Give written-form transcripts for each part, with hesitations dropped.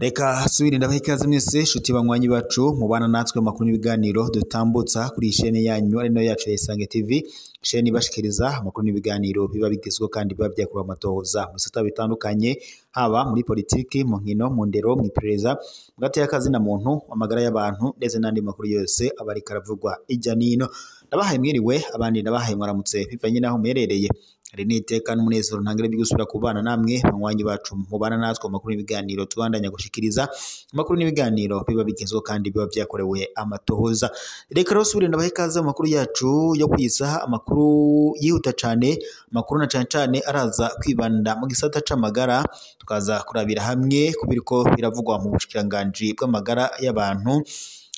Reka subire ndabaha ikaze mwese shuti banywanyi bacu mubana natwe makuru n'ibiganiro dutambutsa kuri chaîne yanyu ari nayo yacu ya Isange TV, chaîne ibashikiriza amakuru n'ibiganiro biba bigezweho kandi biba byakuba amatohoza mu bisata bitandukanye, haba muri politiki, mu nkino, mu ndero, mu iperereza, mu gateka kazina muntu, amagara y'abantu ndetse n'andi makuru yose aba ariko aravugwa ijya nino. Ndabahaye mwiriwe, abandi ndabahaye mwaramutse bivanye naho muherereye. Hari n'iteka n'umunezero ntangire bigusubira kubana namwe banywanyi bacu mubana natwe amakuru n'ibiganiro tubandanya gushikiriza amakuru n'ibiganiro biba bigezweho kandi biba byakorewe amatohoza. Reka rero subire ndabaha ikaze mu makuru yacu yo kwisaha, amakuru yihuta cyane, amakuru na cyane araza kwibanda mu gisata c'amagara, tukaza kurabira hamwe kubiriko biravugwa mu bushikiranganje bw'amagara y'abantu,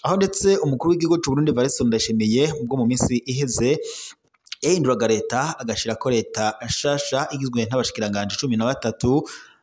aho ndetse umukuru w'igihugu cy'u Burundi Evariste Ndayishimiye ubwo mu minsi iheze yahinduraga leta agashirako leta shasha igizwe n'abashikiranganje 13,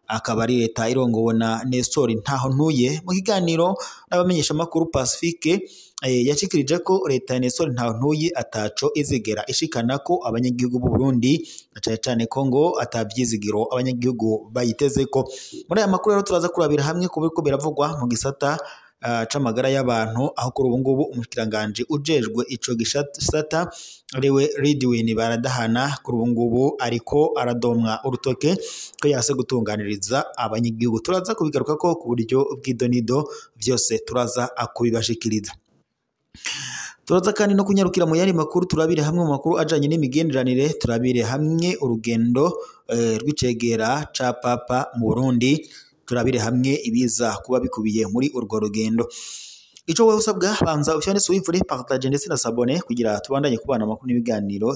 akaba ari leta irongowe na Nestor Ntahontuye. Mu kiganiro n'abamenyesha makuru Pacifique yashikirije ko leta ya Nestor Ntahontuye ataco izigera ishikana ko abanyagihugu b'u Burundi na cyane ko ngo atavyizigiro abanyagihugu bayiteze ko. Muri aya makuru rero turaza kurabira hamwe kubiko biravugwa mu gisata c'amagara y'abantu, aho kuri ubu ngubu umushikiranganje ujejwe ico gisata ariwe Ridwin Baradahana kuri ubu ngubu ariko aradomwa urutoke ko yase gutunganiriza abanyagihugu. Turaza kubigaruka ko ku buryo bw'idonido vyose turaza akubibashikiriza. Turaza kandi no kunyarukira mu yari makuru, turabire hamwe mu makuru ajanye n'imigenderanire, turabire hamwe urugendo rw'icegera ca Papa mu Burundi, turabire hamwe ibiza kuba bikubiye muri urwo rugendo. Ico wowe usabwa banza ufyane suivre, partage ndetse na s'abonner kugira tubandanye kubana amakuru n'ibiganiro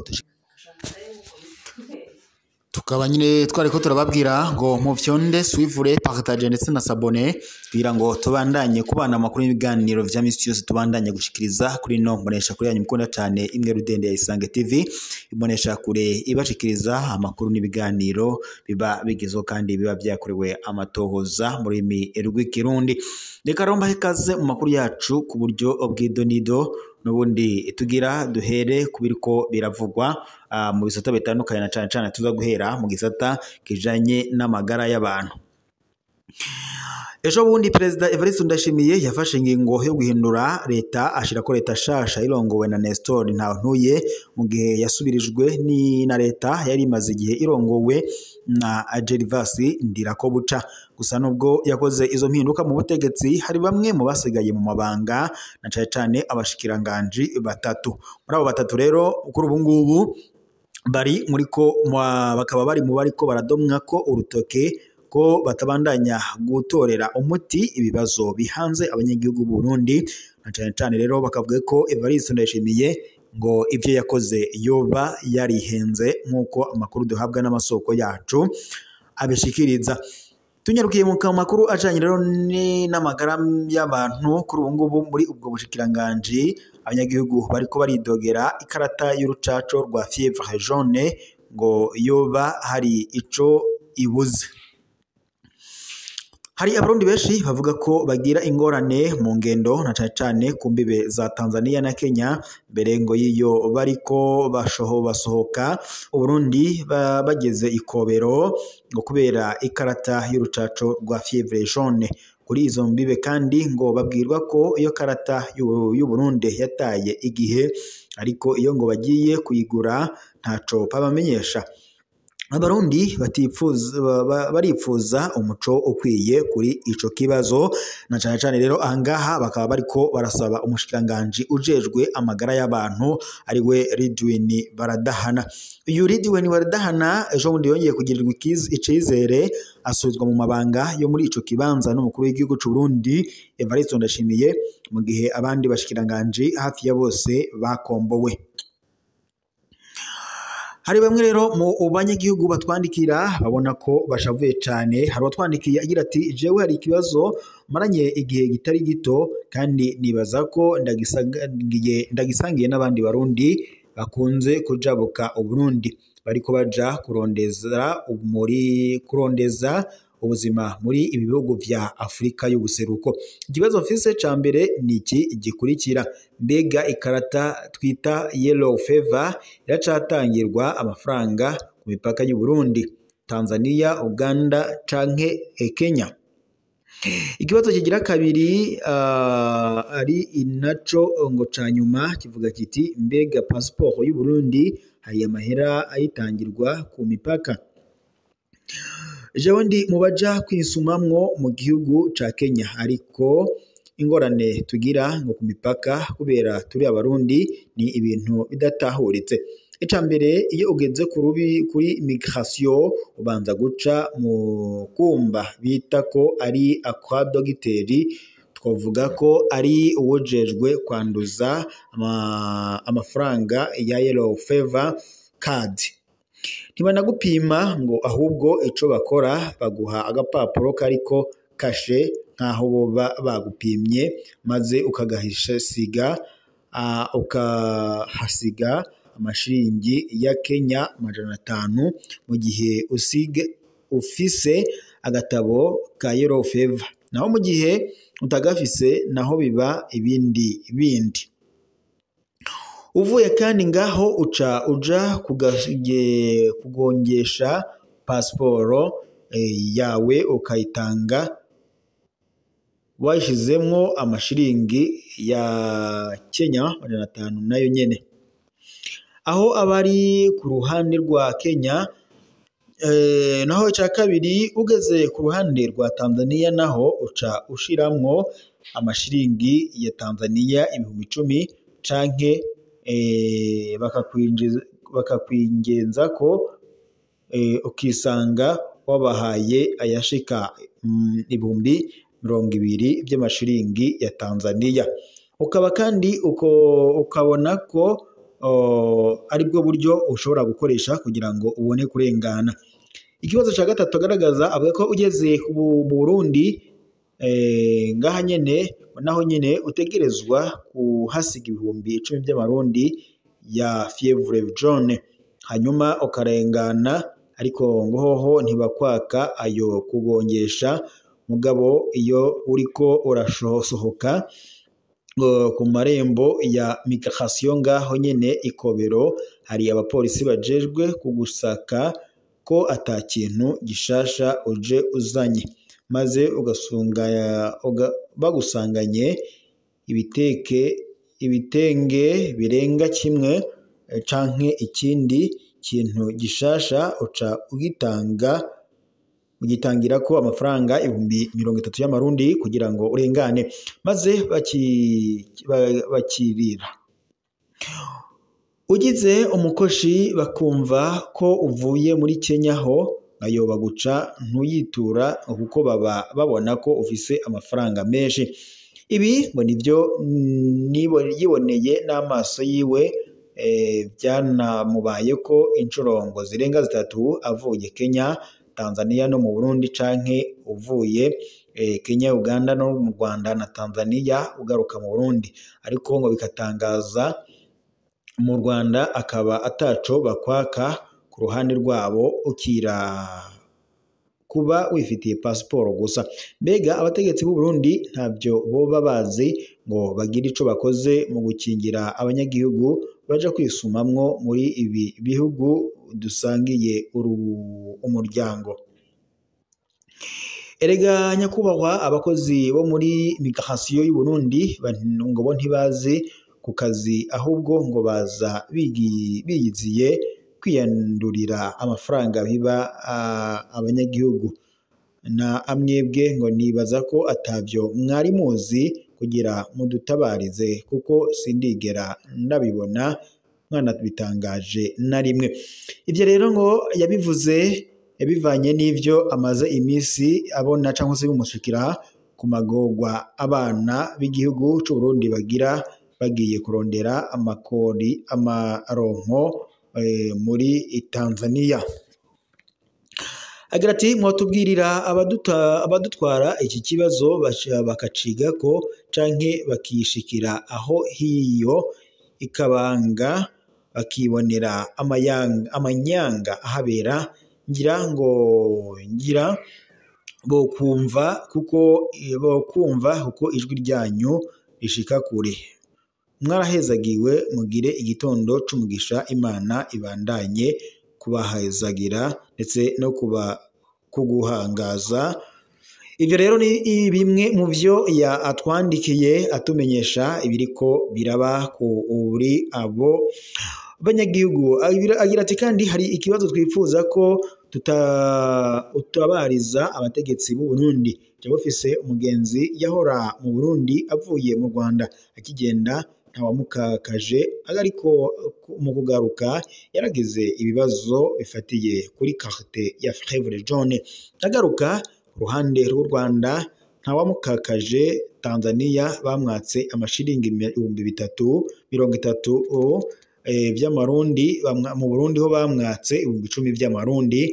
tukaba nyine twariko turababwira ngo mufyonde suivre, partage ndetse na s'abonner kugira ngo tubandanye kubana amakuru n'ibiganiro vya misi yose tubandanye gushikiriza kuri no mbonesha kuri yanyu mukunda cyane imwe rudende ya Isange TV, imbonesha kure ibashikiriza amakuru n'ibiganiro biba bigezweho kandi biba byakorewe amatohoza muri mi rw'ikirundi. Reka romba ikaze mu makuru yacu ku buryo bw'idonido, nubundi tugira duhere kubiriko biravugwa mu bisata bitandukanye na cyane tuza guhera mu gisata kijanye n'amagara y'abantu. Ejo bundi Perezida Evariste Ndayishimiye yafashe ingingo yo guhindura leta, ashirako leta shasha irongowe na Nestor Ntahontuye mu gihe yasubirijwe na leta yari imaze igihe irongowe na Gervas Ndirakobuca. Gusa nubwo yakoze izo mpinduka mu butegetsi, hari bamwe mu basigaye mu mabanga na cyane abashikiranganje batatu. Muri abo batatu rero kuri ubu ngubu bari bakaba bari mu bariko baradomwa ko urutoke ko batabandanya gutorera umuti ibibazo bihanze abanyagihugu b'u Burundi, na cyane rero bakavuga ko Evariste Ndayishimiye ngo ibyo yakoze yoba yarihenze nk'uko amakuru duhabwa n'amasoko yacu abishikiriza. Tunyarukiye mu makuru ajanye rero n'amagara y'abantu, kuri ubu ngubu muri ubwo bushikiranganje abanyagihugu bariko baridogera ikarata y'urucaco rwa fièvre jaune ngo yoba hari ico ibuze. Hari abarundi benshi bavuga ko bagira ingorane mu ngendo na cyane ku mbibe za Tanzania na Kenya, mbere ngo yiyo bariko basohoka Uburundi bageze ikobero ngo kubera ikarata y'urucaco rwa fièvre jaune. Kuri izo mbibe kandi ngo babwirwa ko iyo karata y'u Burundi yataye igihe, ariko iyo ngo bagiye kuyigura ntaco babamenyesha. Abarundi barifuza umuco ukwiye kuri ico kibazo, na cyane rero ahangaha bakaba bariko barasaba umushikiranganje ujejwe amagara y'abantu ariwe Ridwin Baradahana. Uyu Ridwin Baradahana ejo bundi yongeye kugirirwa icizere asubizwa mu mabanga yo muri ico kibanza n'umukuru w'igihugu cy'u Burundi Evariste Ndayishimiye, mu gihe abandi bashikiranganje hafi ya bose bakombowe. Hari bamwe rero mu banyagihugu batwandikira babona ko bashavuye cyane. Hari watwandikiye agira ati jewe hari ikibazo maranye igihe gitari gito kandi nibaza ko ndagisangiye n'abandi barundi bakunze kujabuka Uburundi, bariko baja kurondeza ubuzima muri ibi bihugu vya Afrika y'ubuseruko. Ikibazo mfise ca mbere ni iki gikurikira: mbega ikarata twita yellow fever iracatangirwa amafaranga ku mipaka y'u Burundi, Tanzania, Uganda canke Kenya? Ikibazo kigira kabiri ari inaco ngo ca nyuma kivuga kiti mbega passport y'u Burundi hari amahera ayitangirwa ku mipaka? Jewe ndi mubaja kwisumamwo mu gihugu ca Kenya, ariko ingorane tugira ngo ku mipaka kubera turi abarundi ni ibintu bidatahuritse. Ica mbere, iyo ugeze kuri immigration ubanza guca mu kumba bita ko ari akwa dogiteri, twavuga ko ari uwujejwe kwanduza amafaranga ya yellow fever card. Ntibanagupima ngo ahubwo ico bakora baguha agapapuro kariko kashe nkaho boba bagupimye, maze ukagahasiga amashiringi ya Kenya 500 mu gihe ufise agatabo ka yellow fever, naho mu gihe utagafise naho biba ibindi bindi. Uvuye kandi ngaho uca uja kugongesha pasiporo yawe ukayitanga washizemwo amashiringi ya Kenya 500 nayo nyene. Aho abari ku ruhande rwa Kenya, naho ca kabiri ugeze ku ruhande rwa Tanzania naho uca ushiramwo amashiringi ya Tanzania 10,000 canke bakakwingenza ko ukisanga wabahaye ayashika 20,000 by'amashiringi ya Tanzania. Ukaba kandi ukabona ko aribwo buryo ushobora gukoresha kugira ngo ubone kurengana. Ikibazo ca gatatu agaragaza avuga ko ugeze mu Burundi ngaha nyene naho nyene utegerezwa kuhasiga 10,000 by'amarundi ya fievre jaune, hanyuma ukarengana, ariko ngoho ntibakwaka ayo kugongesha. Mugabo iyo uriko urashosohoka ku marembo ya migration ngaho nyene Ikobero, hari abapolisi bajejwe kugusaka ko ata kintu gishasha uje uzanye, maze bagusanganye ibitenge birenga kimwe canke ikindi kintu gishasha, uca ugitangira ko amafaranga 30,000 y'amarundi kugira ngo urengane, maze bakirira. Ugize umukoshi bakumva ko uvuye muri Kenya ho ayo baguca ntuyitura kuko baba babona ko ufise amafaranga menshi. Ibi ngo nivyo yiboneye n'amaso yiwe, byanamubaye ko incurongo zirenga 3 avuye Kenya, Tanzania no mu Burundi, canke uvuye Kenya, Uganda no mu Rwanda na Tanzania ugaruka mu Burundi, ariko ngo bikatangaza mu Rwanda akaba ataco bakwaka ku ruhande rwabo, ukira kuba wifitiye pasiporo gusa. Mbega abategetsi b'u Burundi ntabyo boba bazi ngo bagire ico bakoze mu gukingira abanyagihugu baja kwisumamwo muri ibi bihugu dusangiye umuryango? Erega nyakubahwa, abakozi bo muri migration y'u Burundi ngo bo ntibazi ku kazi, ahubwo ngo baza biyiziye kwiyandurira amafaranga biba abanyagihugu. Na amwebwe ngo nibaza ko atavyo mwari muzi kugira mudutabarize, kuko sindigera ndabibona mwana bitangaje na rimwe. Ivyo rero ngo yabivuze yabivanye n'ivyo amaze imisi abona cyangwa se bimushikira ku magorwa abana b'igihugu c'u Burundi bagira bagiye kurondera amakori amaronko muri Tanzania. Agira ati mwotubwirira abadutwara iki kibazo bakaciga ko canke bakishikira aho hiyo ikabanga bakibonera amanyanga ahabera, ngira bokumva kuko ijwi ryanyu rishika kure. Mwarahezagiwe, mugire igitondo c'umugisha. Imana ibandanye kubahezagira ndetse no kuguhangaza. Ibyo rero ni bimwe mu byo atwandikiye atumenyesha ibiriko biraba kuri abo banyagihugu. Agira ati kandi hari ikibazo twifuza ko tutabariza abategetsi b'u Burundi. Jabofise umugenzi yahora mu Burundi avuye mu Rwanda, akigenda ntawamukakaje, ariko mu kugaruka yaragize ibibazo bifatiye kuri carte ya fièvre jaune. Agaruka ruhande rw'u Rwanda ntawamukakaje. Tanzania bamwatse amashiringi 330 by'amarundi, mu Burundi ho bamwatse 10,000 by'amarundi.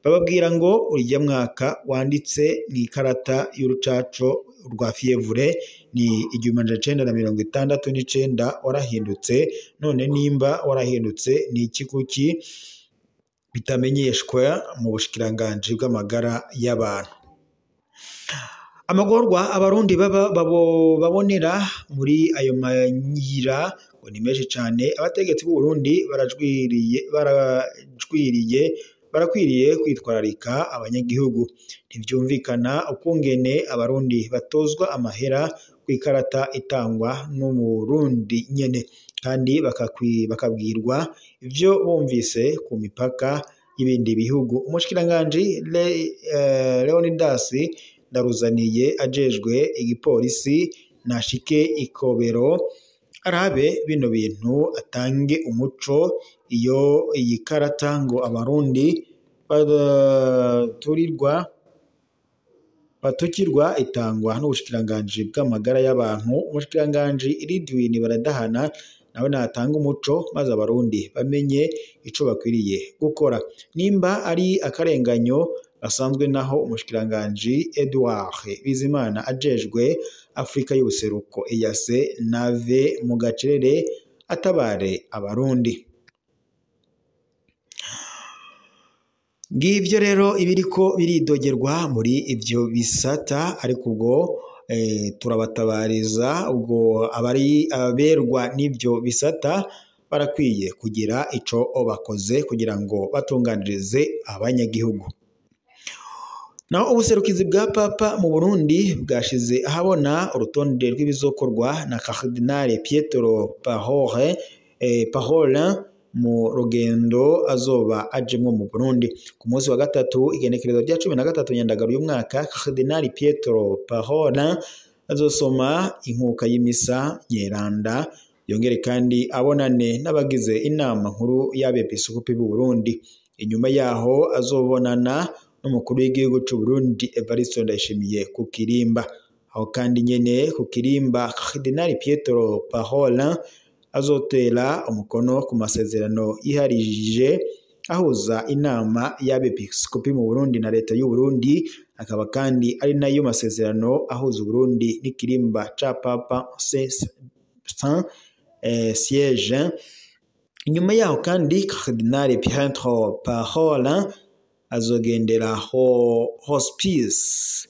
Bababwira ngo urya mwaka wanditse ni karata y'urucaco rwa fièvre ni 1969 warahindutse. None nimba warahindutse ni iki kuki bitamenyeshwa mu bushikiranganje bw'amagara y'abantu? Amagorwa abarundi babonera muri ayo mayira ngo ni menshi cyane. Abategetsi b'u Burundi barakwiriye kwitwararika abanyagihugu. Ntibyumvikana ukungene abarundi batozwa amahera kw'ikarata itangwa n'umurundi nyene, kandi bakabwirwa ivyo bumvise ku mipaka y'ibindi bihugu. Umushikiranganje Leonidas Ndaruzaniye ajejwe igipolisi nashike ikobero arabe bino bintu, atange umuco. Iyo iyi karata ngo abarundi batukirwa itangwa n'ubushikiranganje bw'amagara y'abantu. Umushikiranganje Ridwin Baradahana nawe natanga umuco, maze abarundi bamenye ico bakwiriye gukora. Nimba ari akarenganyo asanzwe, naho umushikiranganje Edouard Bizimana ajejwe Afrika y'ubuseruko EAC nave mu gacerere atabare abarundi. Ngivyo rero ibiriko biridogerwa muri ivyo bisata, ariko ubwo turabatabariza. Ubwo abari aberwa n'ivyo bisata barakwiye kugira ico bakoze kugira ngo batunganirize abanyagihugu. Naho ubuserukizi bwa Papa mu Burundi bwashize ahabona urutonde rw'ibizokorwa na Cardinal Pietro Parolin mu rugendo azoba ajemwo mu Burundi. Ku munsi wa gatatu igenekerezo rya 13 Nyandagaro uyu mwaka, Cardinal Pietro Parolin azosoma inkuka y'imisa nyeranda, yongere kandi abonane n'abagize inama nkuru y'abepiskopi b'u Burundi. Inyuma yaho azobonana n'umukuru w'igihugu cy'u Burundi Evariste Ndayishimiye ku Kirimba. Aho kandi nyene ku Kirimba, Cardinal Pietro Parolin azotera umukono ku masezerano yiharije ahuza inama y'abepiskopi mu Burundi na leta y'u Burundi, akaba kandi ari nayo masezerano ahuza Burundi n'ikirimba ca Papa Saint-Siège. Inyuma yaho kandi Cardinal Pietro Parolin azogendera Hospice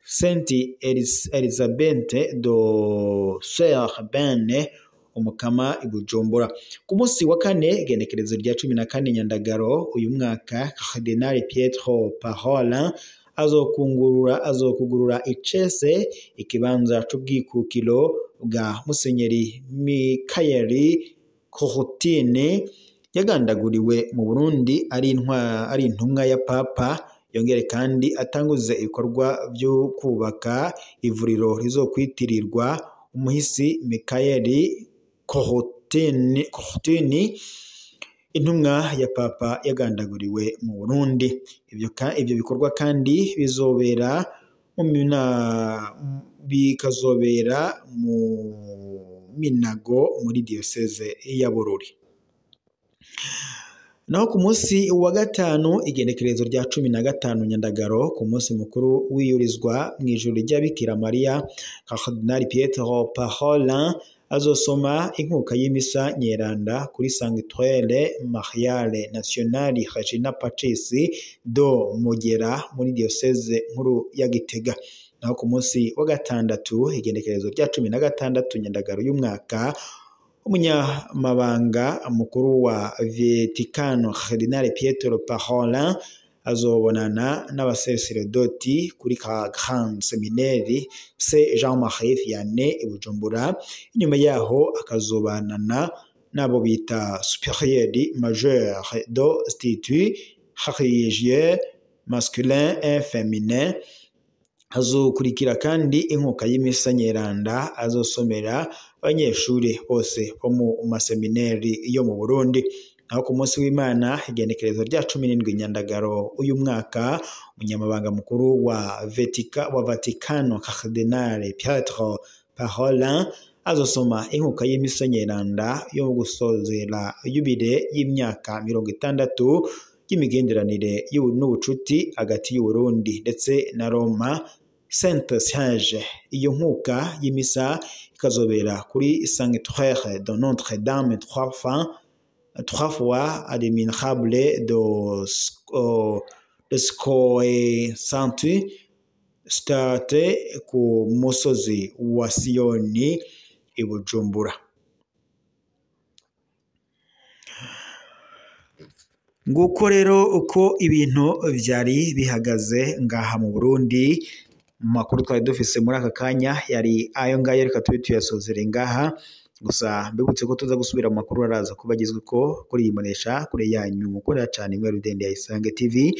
Sainte Elisabeth do Serbene umukama i Bujumbura. Ku munsi wa kane igenekerezo rya 14 Nyandagaro uyu mwaka, Cardinal Pietro Parolin azokugurura icese ikibanza c'ubwikukiro bwa Musenyeri Mikayeli Kohutine yagandaguriwe mu Burundi ari intumwa ya Papa. Yongere kandi atanguze ibikorwa byo kubaka ivuriro rizokwitirirwa umuhisi Mikayeli Kohutini, intumwa ya Papa yagandaguriwe mu Burundi. Ibyo bikorwa kandi bikazobera mu Minago muri diocese ya Bururi. Naho ku munsi wa gatanu igenekerezo rya 15 Nyandagaro, ku munsi mukuru wiyurizwa mu ijuru rya Bikira Maria, Cardinal Pietro Parolin azosoma inkuka y'imisa nyeranda kuri Sanctuaire Mariale Nationale Regina Pacis do Mugera muri diocese nkuru ya Gitega. Naho ku munsi wa gatandatu igendekerezo rya 16 Nyandagaro y'umwaka, umunyamabanga mukuru wa Vaticano Cardinal Pietro Parolin azobonana n'abasaseredoti kuri ka Grand Seminaire Saint Jean-Marie Vianney i Bujumbura. Inyuma yaho akazobanana n'abo bita supérieur majeur do statut religieux masculin et féminin. Azokurikira kandi inkuka y'imisa nyeranda azosomera abanyeshuri bose bo mu maseminari yo mu Burundi. Naho ku munsi w'Imana igenekerezo rya 17 Nyandagaro uyu mwaka, umunyamabanga mukuru wa Vaticano Cardinal Pietro Parolin azosoma inkuka y'imisa nyeranda yo gusozera yubile y'imyaka 60 y'imigenderanire n'ubucuti hagati y'u Burundi ndetse na Roma Sainte Siège. Iyo nkuka y'imisa ikazobera kuri Sanctuaire de Notre-Dame trois fois admirable de Scoe State ku musozi wa Siyoni i Bujumbura. Nguko rero uko ibintu vyari bihagaze ngaha mu Burundi. Makuru twari dufise muri aka kanya yari ayo ngayo, reka tube tuyasozere ngaha. Gusa mbibutse ko tuza gusubira mu makuru araza kubagizwe ko kuri imonesha kure yanyu mukorera cyane mwe Rudende ya Isange TV,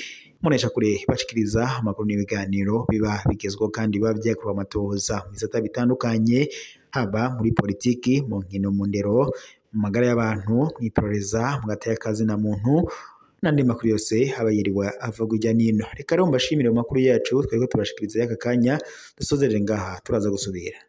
monesha kure bashikiriza amakuru n'ibiganiro biba bigezweho kandi biba byakurwa amatohoza mu bisata bitandukanye, haba muri politiki, mu nkino, mu ndero, mu magara y'abantu, mwitoreza mu gataya kazi na muntu n'andi makuru yose haba yiriwe avuga ujya nino. Reka rero mbashimire mu makuru yacu twari ko tubashikiriza y'aka kanya, dusozerere ngaha turaza gusubira.